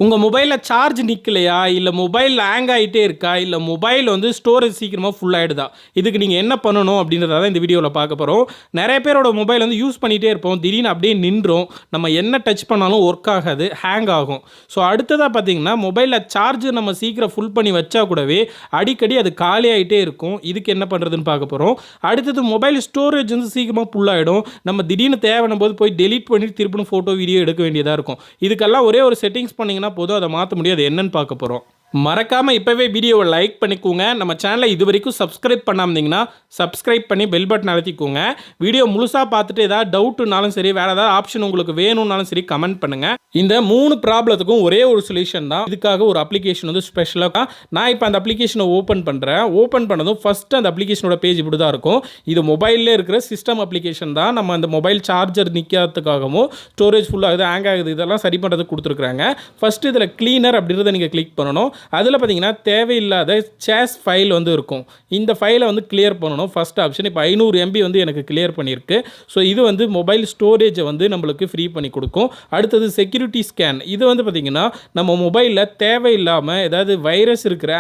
உங்கள் மொபைலில் சார்ஜ் நிற்கலையா, இல்லை மொபைல் ஹேங் ஆகிட்டே இருக்கா, இல்லை மொபைல் வந்து ஸ்டோரேஜ் சீக்கிரமாக ஃபுல் ஆகிடுதா, இதுக்கு நீங்கள் என்ன பண்ணணும் அப்படின்றத தான் இந்த வீடியோவில் பார்க்க போகிறோம். நிறைய பேரோட மொபைல் வந்து யூஸ் பண்ணிகிட்டே இருப்போம், திடீர்னு அப்படியே நின்றோம், நம்ம என்ன டச் பண்ணாலும் ஒர்க் ஆகாது, ஹேங் ஆகும். ஸோ அடுத்ததாக பார்த்தீங்கன்னா மொபைலில் சார்ஜ் நம்ம சீக்கிரம் ஃபுல் பண்ணி வச்சா கூடவே அடிக்கடி அது காலி ஆகிட்டே இருக்கும். இதுக்கு என்ன பண்ணுறதுன்னு பார்க்க போகிறோம். அடுத்தது மொபைல் ஸ்டோரேஜ் வந்து சீக்கிரமாக ஃபுல் ஆகிடும். நம்ம திடீர்னு தேவையான போது போய் டெலீட் பண்ணிட்டு திருப்பணும் ஃபோட்டோ வீடியோ எடுக்க வேண்டியதாக இருக்கும். இதுக்கெல்லாம் ஒரே ஒரு செட்டிங்ஸ் பண்ணிங்கன்னா போதும், அதை மாற்ற முடியாது. என்னன்னு பார்க்க போகிறோம். மறக்காமல் இப்போவே வீடியோவை லைக் பண்ணிக்கோங்க. நம்ம சேனலை இது வரைக்கும் சப்ஸ்கிரைப் பண்ணாமதிங்கன்னா சப்ஸ்கிரைப் பண்ணி பெல் பட்டன் அழுத்திக்கோங்க. வீடியோ முழுசாக பார்த்துட்டு ஏதாவது டவுட்டுனாலும் சரி, வேறு ஏதாவது ஆப்ஷன் உங்களுக்கு வேணும்னாலும் சரி கமெண்ட் பண்ணுங்கள். இந்த 3 ப்ராப்ளத்துக்கும் ஒரே ஒரு சொல்யூஷன் தான். இதுக்காக ஒரு அப்ளிகேஷன் வந்து ஸ்பெஷலாக நான் இப்போ அந்த அப்ளிகேஷனை ஓப்பன் பண்ணுறேன். ஓப்பன் பண்ணதும் ஃபஸ்ட்டு அந்த அப்ளிகேஷனோட பேஜ் இப்படி தான் இருக்கும். இது மொபைலில் இருக்கிற சிஸ்டம் அப்ளிகேஷன் தான். நம்ம அந்த மொபைல் சார்ஜர் நிற்காததுக்காகவும் ஸ்டோரேஜ் ஃபுல்லாகுது, ஹேங் ஆகுது, இதெல்லாம் சரி பண்ணுறதுக்கு கொடுத்துருக்குறாங்க. ஃபஸ்ட்டு இதில் க்ளீனர் அப்படின்றத நீங்கள் கிளிக் பண்ணணும். அதில் பார்த்தீங்கன்னா தேவையில்லாத சேஸ் ஃபைல் வந்து இருக்கும். இந்த ஃபைலை வந்து கிளியர் பண்ணணும். ஃபஸ்ட் ஆப்ஷன் இப்போ 500 MB வந்து எனக்கு கிளியர் பண்ணியிருக்கு. ஸோ இது வந்து மொபைல் ஸ்டோரேஜை வந்து நம்மளுக்கு ஃப்ரீ பண்ணி கொடுக்கும். அடுத்தது செக்யூரிட்டி ஸ்கேன். இது வந்து பார்த்திங்கன்னா நம்ம மொபைலில் தேவையில்லாமல் ஏதாவது வைரஸ் இருக்கிற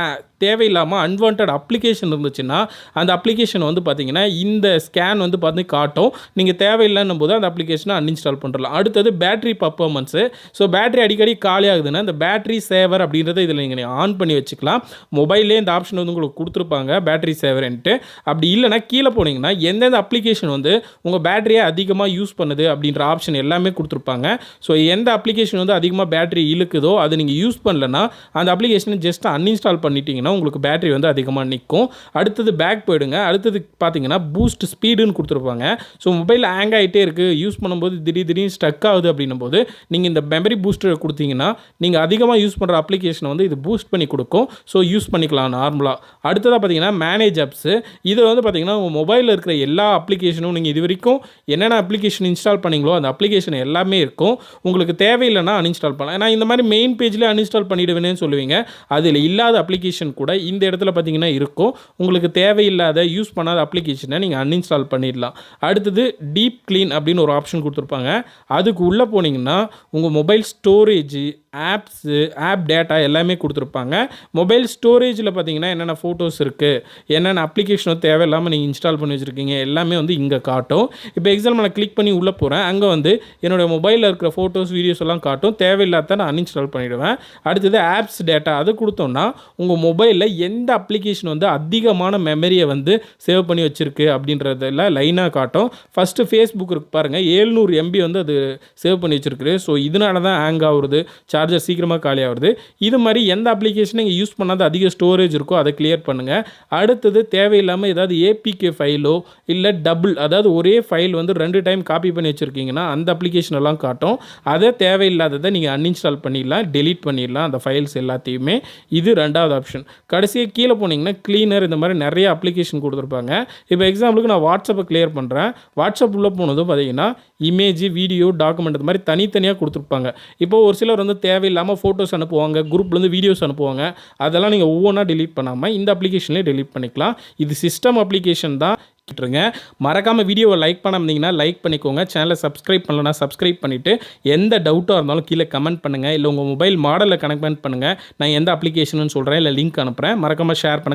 தேவையில்லாமல் அன்வான்ட் அப்ளிகேஷன் இருந்துச்சுன்னா அந்த அப்ளிகேஷன் வந்து பார்த்திங்கன்னா இந்த ஸ்கேன் வந்து பார்த்து காட்டும். நீங்கள் தேவையில்லைன்னும் போது அந்த அப்ளிகேஷனை அன்இன்ஸ்டால் பண்ணுறலாம். அடுத்தது பேட்டரி பர்ஃபார்மன்ஸு. ஸோ பேட்டரி அடிக்கடி காலி ஆகுதுன்னா இந்த பேட்டரி சேவர் அப்படின்றத இதில் நீங்கள் ஆன் பண்ணி வச்சுக்கலாம். மொபைல்லே இந்த ஆப்ஷன் வந்து உங்களுக்கு கொடுத்துருப்பாங்க, பேட்டரி சேவர்ன்ட்டு. அப்படி இல்லைனா கீழே போனீங்கன்னா எந்தெந்த அப்ளிகேஷன் வந்து உங்கள் பேட்டரியை அதிகமாக யூஸ் பண்ணுது அப்படின்ற ஆப்ஷன் எல்லாமே கொடுத்துருப்பாங்க. ஸோ எந்த அப்ளிகேஷன் வந்து அதிகமாக பேட்டரி இழுக்குதோ அது நீங்கள் யூஸ் பண்ணலன்னா அந்த அப்ளிகேஷனை ஜஸ்ட் அன்இன்ஸ்டால் பண்ணிட்டீங்கன்னா உங்களுக்கு பேட்டரி வந்து அதிகமாக நிற்கும். அடுத்தது பேக் போயிடுங்க. அடுத்தது பார்த்தீங்கன்னா பூஸ்ட் ஸ்பீடுன்னு கொடுத்துருப்பாங்க. ஸோ மொபைல் ஹேங் ஆகிட்டே இருக்குது, யூஸ் பண்ணும்போது திடீர்னு ஸ்டக் ஆகுது அப்படின்னும் போது நீங்கள் இந்த மெமரி பூஸ்டரை கொடுத்தீங்கன்னா நீங்கள் அதிகமாக யூஸ் பண்ணுற அப்ளிகேஷனை வந்து இது பூஸ்ட் பண்ணி கொடுக்கும். ஸோ யூஸ் பண்ணிக்கலாம் நார்மலாக. அடுத்ததாக பார்த்தீங்கன்னா மேனேஜ் ஆப்ஸு. இதில் வந்து பார்த்தீங்கன்னா உங்கள் மொபைலில் இருக்கிற எல்லா அப்ளிகேஷனும் நீங்கள் இது வரைக்கும் என்னென்ன அப்ளிகேஷன் இன்ஸ்டால் பண்ணிங்களோ அந்த அப்ளிகேஷன் எல்லாமே இருக்கும். உங்களுக்கு தேவையில்லைன்னா அன்இன்ஸ்டால் பண்ணலாம். ஏன்னா இந்த மாதிரி மெயின் பேஜ்லேயே அன்இன்ஸ்டால் பண்ணிவிடுவேன்னு சொல்லுவீங்க. அதில் இல்லாத அப்ளிகேஷன் கூட இந்த இடத்துல பார்த்தீங்கன்னா இருக்கும். உங்களுக்கு தேவையில்லாத யூஸ் பண்ணாத அப்ளிகேஷனை நீங்கள் அன்இன்ஸ்டால் பண்ணிடலாம். அடுத்தது டீப் க்ளீன் அப்படின்னு ஒரு ஆப்ஷன் கொடுத்துருப்பாங்க. அதுக்கு உள்ளே போனீங்கன்னா உங்கள் mobile storage, apps, app data எல்லாமே கொடுத்துருப்பாங்க. மொபைல் ஸ்டோரேஜில் பார்த்தீங்கன்னா என்னென்ன ஃபோட்டோஸ் இருக்குது, என்னென்ன அப்ளிகேஷனும் தேவையில்லாமல் நீங்கள் இன்ஸ்டால் பண்ணி வச்சுருக்கீங்க எல்லாமே வந்து இங்கே காட்டும். இப்போ எக்ஸாம்பிள் நான் கிளிக் பண்ணி உள்ளே போகிறேன். அங்கே வந்து என்னோடய மொபைலில் இருக்கிற ஃபோட்டோஸ், வீடியோஸ் எல்லாம் காட்டும். தேவையில்லாத நான் அன்இன்ஸ்டால் பண்ணிவிடுவேன். அடுத்தது ஆப்ஸ் டேட்டா. அது கொடுத்தோம்னா உங்கள் மொபைலில் எந்த அப்ளிகேஷன் வந்து அதிகமான மெமரியை வந்து சேவ் பண்ணி வச்சுருக்கு அப்படின்றதெல்லாம் லைனாக காட்டும். ஃபஸ்ட்டு ஃபேஸ்புக் இருக்கு பாருங்கள், 700 MB வந்து அது சேவ் பண்ணி வச்சுருக்கு. ஸோ இதனால தான் ஹேங் ஆகுறது, சார்ஜர் சீக்கிரமாக காலி ஆகுது. இது மாதிரி எந்த அப்ளிகேஷன் நீங்கள் யூஸ் பண்ணாத அதிக ஸ்டோரேஜ் இருக்கோ அதை கிளியர் பண்ணுங்கள். அடுத்தது தேவையில்லாமல் ஏதாவது ஏபிகே ஃபைலோ இல்லை டபுள், அதாவது ஒரே ஃபைல் வந்து 2 டைம் காப்பி பண்ணி வச்சுருக்கீங்கன்னா அந்த அப்ளிகேஷன் எல்லாம் காட்டும். அதை தேவையில்லாததை நீங்கள் அன்இன்ஸ்டால் பண்ணிடலாம், டெலீட் பண்ணிடலாம் அந்த ஃபைல்ஸ் எல்லாத்தையுமே. இது 2வது ஆப்ஷன். கடைசியாக கீழே போனீங்கன்னா க்ளீனர், இந்த மாதிரி நிறைய அப்ளிகேஷன் கொடுத்துருப்பாங்க. இப்போ எக்ஸாம்பிளுக்கு நான் வாட்ஸ்அப்பை கிளியர் பண்ணுறேன். வாட்ஸ்அப் உள்ளே போனதும் பார்த்தீங்கன்னா இமேஜ், வீடியோ, டாக்குமெண்ட் இந்த மாதிரி தனித்தனியாக கொடுத்துருப்பாங்க. இப்போ ஒரு சிலர் வந்து தேவையில்லாமல் ஃபோட்டோஸ் அனுப்புவாங்க, குரூப்லேருந்து வீடியோஸ் அனுப்புவாங்க. அதெல்லாம் நீங்கள் ஒவ்வொன்றா டெலீட் பண்ணாமல் இந்த அப்ளிகேஷன்லேயே டெலீட் பண்ணிக்கலாம். இது சிஸ்டம் அப்ளிகேஷன் தான். மறக்காமல் வீடியோவை லைக் பண்ணாமீங்கன்னா லைக் பண்ணிக்கோங்க. சேனலை சப்ஸ்கிரைப் பண்ணலன்னா சப்ஸ்கிரைப் பண்ணிவிட்டு எந்த டவுட்டாக இருந்தாலும் கீழே கமெண்ட் பண்ணுங்கள். இல்லை உங்கள் மொபைல் மாடலை கனெக்ட் பண்ணுங்கள். நான் எந்த அப்ளிகேஷன் சொல்கிறேன் இல்லை லிங்க் அனுப்புகிறேன். மறக்காமல் ஷேர் பண்ணுங்கள்.